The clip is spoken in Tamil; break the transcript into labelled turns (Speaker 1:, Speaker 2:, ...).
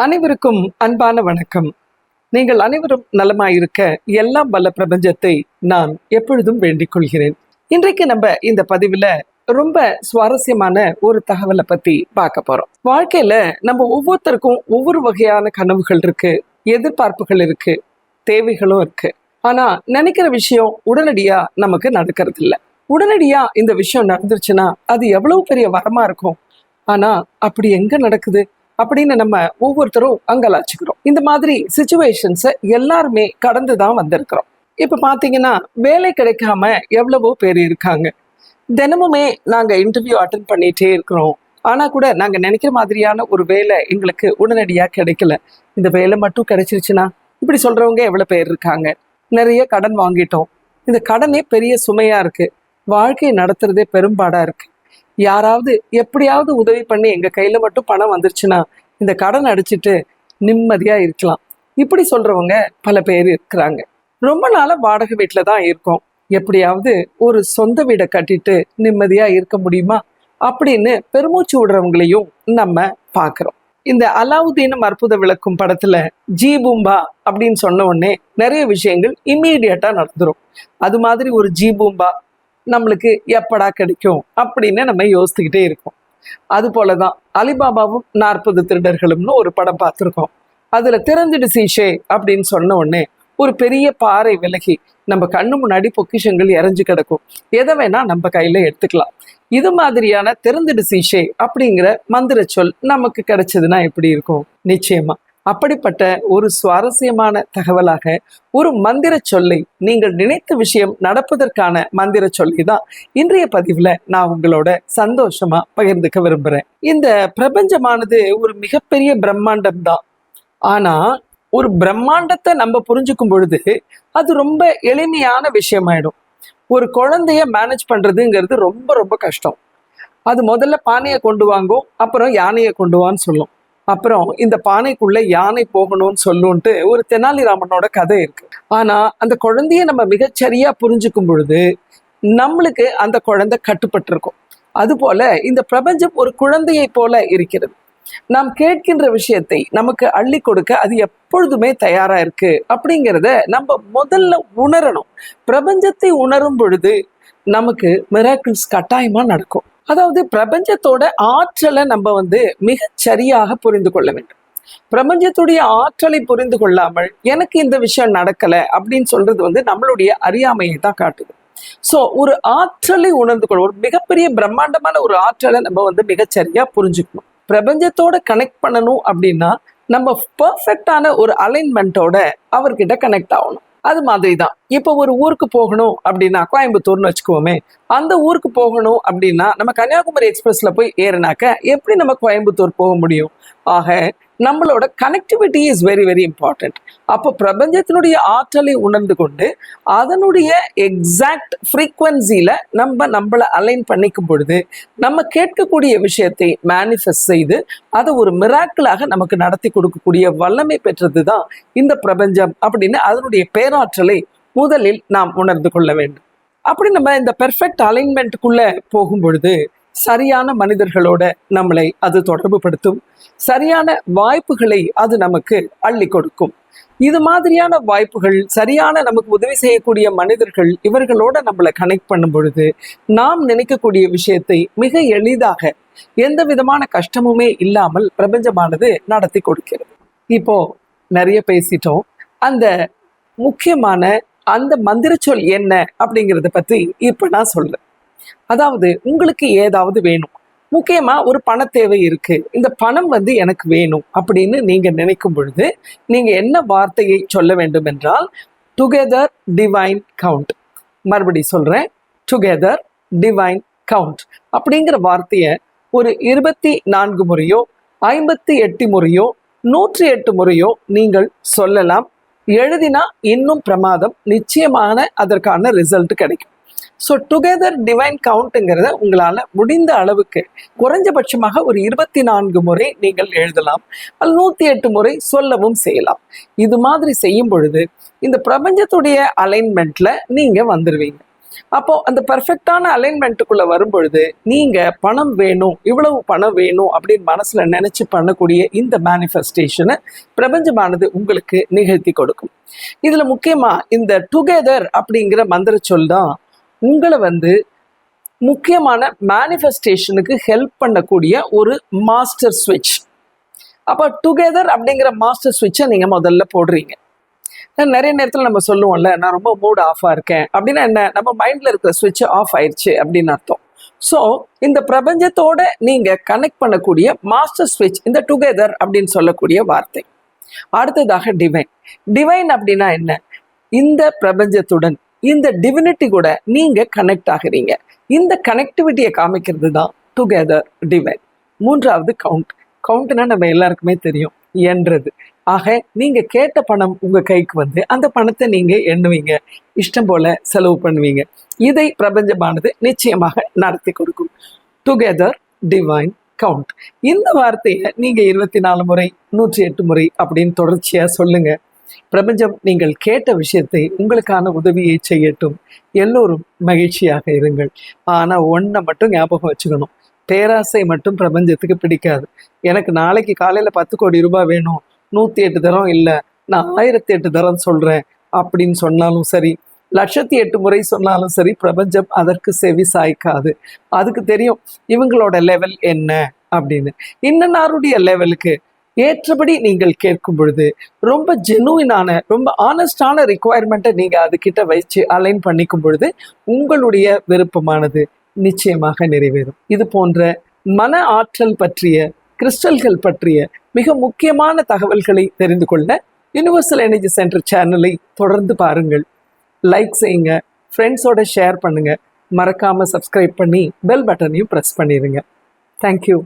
Speaker 1: அனைவருக்கும் அன்பான வணக்கம். நீங்கள் அனைவரும் நலமாயிருக்க எல்லாம் வல்ல பிரபஞ்சத்தை நான் எப்பொழுதும் வேண்டிக் கொள்கிறேன். இன்றைக்கு நம்ம இந்த பதிவுல ரொம்ப சுவாரஸ்யமான ஒரு தகவலை பத்தி பார்க்க போறோம். வாழ்க்கையில நம்ம ஒவ்வொருத்தருக்கும் ஒவ்வொரு வகையான கனவுகள் இருக்கு, எதிர்பார்ப்புகள் இருக்கு, தேவைகளும் இருக்கு. ஆனா நினைக்கிற விஷயம் உடனடியா நமக்கு நடக்கிறது இல்லை. உடனடியா இந்த விஷயம் நடந்துருச்சுன்னா அது எவ்வளவு பெரிய வரமா இருக்கும். ஆனா அப்படி எங்க நடக்குது அப்படின்னு நம்ம ஒவ்வொருத்தரும் அங்கலாச்சுக்கிறோம். இந்த மாதிரி சிச்சுவேஷன்ஸை எல்லாருமே கடந்துதான் வந்திருக்கிறோம். இப்ப பாத்தீங்கன்னா வேலை கிடைக்காம எவ்வளவோ பேர் இருக்காங்க. தினமுமே நாங்க இன்டர்வியூ அட்டென்ட் பண்ணிட்டே இருக்கிறோம். ஆனா கூட நாங்க நினைக்கிற மாதிரியான ஒரு வேலை எங்களுக்கு உடனடியா கிடைக்கல. இந்த வேலை மட்டும் கிடைச்சிருச்சுன்னா, இப்படி சொல்றவங்க எவ்வளவு பேர் இருக்காங்க. நிறைய கடன் வாங்கிட்டோம், இந்த கடனே பெரிய சுமையா இருக்கு, வாழ்க்கையை நடத்துறதே பெரும்பாடா இருக்கு. யாராவது எப்படியாவது உதவி பண்ணி எங்க கையில மட்டும் பணம் வந்துருச்சுன்னா இந்த கடன் அடிச்சுட்டு நிம்மதியா இருக்கலாம், இப்படி சொல்றவங்க பல பேர் இருக்கிறாங்க. ரொம்ப நாளா வாடகை வீட்டுல தான் இருக்கோம், எப்படியாவது ஒரு சொந்த வீடை கட்டிட்டு நிம்மதியா இருக்க முடியுமா அப்படின்னு பெருமூச்சு விடுறவங்களையும் நம்ம பாக்குறோம். இந்த அலாவுதீனும் அற்புத விளக்கும் படத்துல ஜி பூம்பா அப்படின்னு சொன்ன உடனே நிறைய விஷயங்கள் இம்மீடியட்டா நடந்துரும். அது மாதிரி ஒரு ஜி பூம்பா நம்மளுக்கு எப்படா கிடைக்கும் அப்படின்னு நம்ம யோசிச்சுக்கிட்டே இருக்கோம். அது போலதான் அலிபாபாவும் 40 திருடர்களும்னு ஒரு படம் பார்த்துருக்கோம். அதுல திறந்துடு சீஷே அப்படின்னு சொன்ன உடனே ஒரு பெரிய பாறை விலகி நம்ம கண்ணு முன்னாடி பொக்கிஷங்கள் இறஞ்சு கிடக்கும், எதை வேணா நம்ம கையில எடுத்துக்கலாம். இது மாதிரியான திறந்துடு சீஷே அப்படிங்கிற மந்திர சொல் நமக்கு கிடைச்சதுன்னா எப்படி இருக்கும்? நிச்சயமா அப்படிப்பட்ட ஒரு சுவாரஸ்யமான தகவலாக ஒரு மந்திர சொல்லை, நீங்கள் நினைத்த விஷயம் நடப்பதற்கான மந்திர சொல்லி தான் இன்றைய பதிவுல நான் உங்களோட சந்தோஷமா பகிர்ந்துக்க விரும்புறேன். இந்த பிரபஞ்சமானது ஒரு மிகப்பெரிய பிரம்மாண்டம் தான். ஆனா ஒரு பிரம்மாண்டத்தை நம்ம புரிஞ்சுக்கும் பொழுது அது ரொம்ப எளிமையான விஷயமாயிடும். ஒரு குழந்தைய மேனேஜ் பண்றதுங்கிறது ரொம்ப ரொம்ப கஷ்டம். அது முதல்ல பானையை கொண்டு வாங்கும், அப்புறம் யானையை கொண்டு வான்னு சொல்லும், அப்புறம் இந்த பானைக்குள்ள யானை போகணும்னு சொல்லுன்ட்டு ஒரு தெனாலிராமனோட கதை இருக்கு. ஆனா அந்த குழந்தைய நம்ம மிகச்சரியா புரிஞ்சுக்கும் பொழுது நம்மளுக்கு அந்த குழந்தை கட்டுப்பட்டு இருக்கும். அது போல இந்த பிரபஞ்சம் ஒரு குழந்தையை போல இருக்கிறது. நாம் கேட்கின்ற விஷயத்தை நமக்கு அள்ளி கொடுக்க அது எப்பொழுதுமே தயாரா இருக்கு அப்படிங்கிறத நம்ம முதல்ல உணரணும். பிரபஞ்சத்தை உணரும் பொழுது நமக்கு மிராக்கிள்ஸ் கட்டாயமா நடக்கும். அதாவது பிரபஞ்சத்தோட ஆற்றலை நம்ம மிகச் சரியாக புரிந்து கொள்ள வேண்டும். பிரபஞ்சத்துடைய ஆற்றலை புரிந்து கொள்ளாமல் எனக்கு இந்த விஷயம் நடக்கல அப்படின்னு சொல்றது நம்மளுடைய அறியாமையை தான் காட்டுது. ஸோ ஒரு ஆற்றலை உணர்ந்து கொள்ள, ஒரு மிகப்பெரிய பிரம்மாண்டமான ஒரு ஆற்றலை நம்ம மிகச்சரியா புரிஞ்சுக்கணும். பிரபஞ்சத்தோட கனெக்ட் பண்ணணும் அப்படின்னா நம்ம பர்ஃபெக்டான ஒரு அலைன்மெண்ட்டோட அவர்கிட்ட கனெக்ட் ஆகணும். அது மாதிரி தான் இப்போ ஒரு ஊருக்கு போகணும் அப்படின்னா, கோயம்புத்தூர்னு வச்சுக்குவோமே, அந்த ஊருக்கு போகணும் அப்படின்னா நம்ம கன்னியாகுமரி எக்ஸ்பிரஸ்ல போய் ஏறினாக்க எப்படி நம்ம கோயம்புத்தூர் போக முடியும்? ஆக நம்மளோட connectivity is very very important. அப்போ பிரபஞ்சத்தினுடைய ஆற்றலை உணர்ந்து கொண்டு அதனுடைய எக்ஸாக்ட் ஃப்ரீக்வன்சியில நம்மளை அலைன் பண்ணிக்கும் பொழுது நம்ம கேட்கக்கூடிய விஷயத்தை மேனிஃபெஸ்ட் செய்து அதை ஒரு மிராக்கிளாக நமக்கு நடத்தி கொடுக்கக்கூடிய வல்லமை பெற்றது தான் இந்த பிரபஞ்சம் அப்படின்னு அதனுடைய பேராற்றலை முதலில் நாம் உணர்ந்து கொள்ள வேண்டும். அப்படி நம்ம இந்த பெர்ஃபெக்ட் அலைன்மெண்ட்டுக்குள்ள போகும் பொழுது சரியான மனிதர்களோட நம்மளை அது தொடர்பு படுத்தும், சரியான வாய்ப்புகளை அது நமக்கு அள்ளி கொடுக்கும். இது மாதிரியான வாய்ப்புகள், சரியான நமக்கு உதவி செய்யக்கூடிய மனிதர்கள், இவர்களோட நம்மளை கனெக்ட் பண்ணும் பொழுது நாம் நினைக்கக்கூடிய விஷயத்தை மிக எளிதாக எந்த விதமான கஷ்டமுமே இல்லாமல் பிரபஞ்சமானது நடத்தி கொடுக்கிறது. இப்போ நிறைய பேசிட்டோம். அந்த முக்கியமான அந்த மந்திர சொல் என்ன அப்படிங்கிறத பற்றி இப்ப நான் சொல்றேன். அதாவது உங்களுக்கு ஏதாவது வேணும், முக்கியமா ஒரு பண தேவை இருக்கு, இந்த பணம் எனக்கு வேணும் அப்படின்னு நீங்க நினைக்கும் பொழுது நீங்க என்ன வார்த்தையை சொல்ல வேண்டும் என்றால், டுகெதர் டிவைன் கவுண்ட். மறுபடி சொல்றேன், டுகெதர் டிவைன் கவுண்ட் அப்படிங்கிற வார்த்தையை ஒரு 24 முறையோ 58 முறையோ 108 முறையோ நீங்கள் சொல்லலாம். எழுதினா இன்னும் பிரமாதம், நிச்சயமான அதற்கான ரிசல்ட் கிடைக்கும். ஸோ டுகெதர் டிவைன் கவுண்ட்டுங்கிறத உங்களால் முடிந்த அளவுக்கு குறைஞ்சபட்சமாக ஒரு 24 முறை நீங்கள் எழுதலாம், அது 108 முறை சொல்லவும் செய்யலாம். இது மாதிரி செய்யும் பொழுது இந்த பிரபஞ்சத்துடைய அலைன்மெண்ட்ல நீங்க வந்துடுவீங்க. அப்போ அந்த பர்ஃபெக்டான அலைன்மெண்ட்டுக்குள்ள வரும்பொழுது நீங்க பணம் வேணும், இவ்வளவு பணம் வேணும் அப்படின்னு மனசுல நினைச்சு பண்ணக்கூடிய இந்த மேனிஃபெஸ்டேஷனை பிரபஞ்சமானது உங்களுக்கு நிகழ்த்தி கொடுக்கும். இதுல முக்கியமா இந்த டுகெதர் அப்படிங்கிற மந்திர சொல் தான் உங்களை முக்கியமான மேனிஃபெஸ்டேஷனுக்கு ஹெல்ப் பண்ணக்கூடிய ஒரு மாஸ்டர் ஸ்விட்ச். அப்போ டுகெதர் அப்படிங்கிற மாஸ்டர் ஸ்விட்சை நீங்கள் முதல்ல போடுறீங்க. நிறைய நேரத்தில் நம்ம சொல்லுவோம்ல, நான் ரொம்ப மூட் ஆஃபாக இருக்கேன் அப்படின்னா என்ன, நம்ம மைண்டில் இருக்கிற ஸ்விட்ச் ஆஃப் ஆயிடுச்சு அப்படின்னு அர்த்தம். ஸோ இந்த பிரபஞ்சத்தோட நீங்கள் கனெக்ட் பண்ணக்கூடிய மாஸ்டர் ஸ்விட்ச் இந்த டுகெதர் அப்படின்னு சொல்லக்கூடிய வார்த்தை. அடுத்ததாக டிவைன். டிவைன் அப்படின்னா என்ன, இந்த பிரபஞ்சத்துடன் இந்த டிவினிட்டி கூட நீங்கள் கனெக்ட் ஆகுறீங்க. இந்த கனெக்டிவிட்டியை காமிக்கிறது தான் டுகெதர் டிவைன். மூன்றாவது கவுண்ட். கவுண்ட்னா நம்ம எல்லாருக்குமே தெரியும், எண்றது. ஆக நீங்க கேட்ட பணம் உங்க கைக்கு அந்த பணத்தை நீங்க எண்ணுவீங்க, இஷ்டம் போல செலவு பண்ணுவீங்க. இதை பிரபஞ்சமானது நிச்சயமாக நடத்தி கொடுக்கும். Together divine count. இந்த வார்த்தையை நீங்க 24 முறை 108 முறை அப்படின்னு தொடர்ச்சியா சொல்லுங்க. பிரபஞ்சம் நீங்கள் கேட்ட விஷயத்தை உங்களுக்கான உதவியை செய்யட்டும். எல்லோரும் மகிழ்ச்சியாக இருங்கள். ஆனா ஒன்றை மட்டும் ஞாபகம் வச்சுக்கணும், பேராசை மட்டும் பிரபஞ்சத்துக்கு பிடிக்காது. எனக்கு நாளைக்கு காலையில் 10 கோடி ரூபாய் வேணும், 108 தரம் இல்லை, நான் 1008 தரம் சொல்கிறேன் அப்படின்னு சொன்னாலும் சரி, 1,08 முறை சொன்னாலும் சரி, பிரபஞ்சம் அதற்கு செவி சாய்க்காது. அதுக்கு தெரியும் இவங்களோட லெவல் என்ன அப்படின்னு. இன்னொருடைய லெவலுக்கு ஏற்றபடி நீங்கள் கேட்கும் பொழுது ரொம்ப ஜெனுவினான, ரொம்ப ஆனஸ்டான ரிக்குவயர்மெண்ட்டை நீங்கள் அதுக்கிட்ட வச்சு அலைன் பண்ணிக்கும் பொழுது உங்களுடைய விருப்பமானது நிச்சயமாக நிறைவேறும். இது போன்ற மன ஆற்றல் பற்றிய, கிறிஸ்டல்கள் பற்றிய மிக முக்கியமான தகவல்களை தெரிந்து கொள்ள யுனிவர்சல் எனர்ஜி சென்டர் சேனலை தொடர்ந்து பாருங்கள். லைக் செய்யுங்க, ஃப்ரெண்ட்ஸோட ஷேர் பண்ணுங்க, மறக்காம சப்ஸ்கிரைப் பண்ணி பெல் பட்டனையும் ப்ரெஸ் பண்ணிடுங்க. தேங்க்யூ.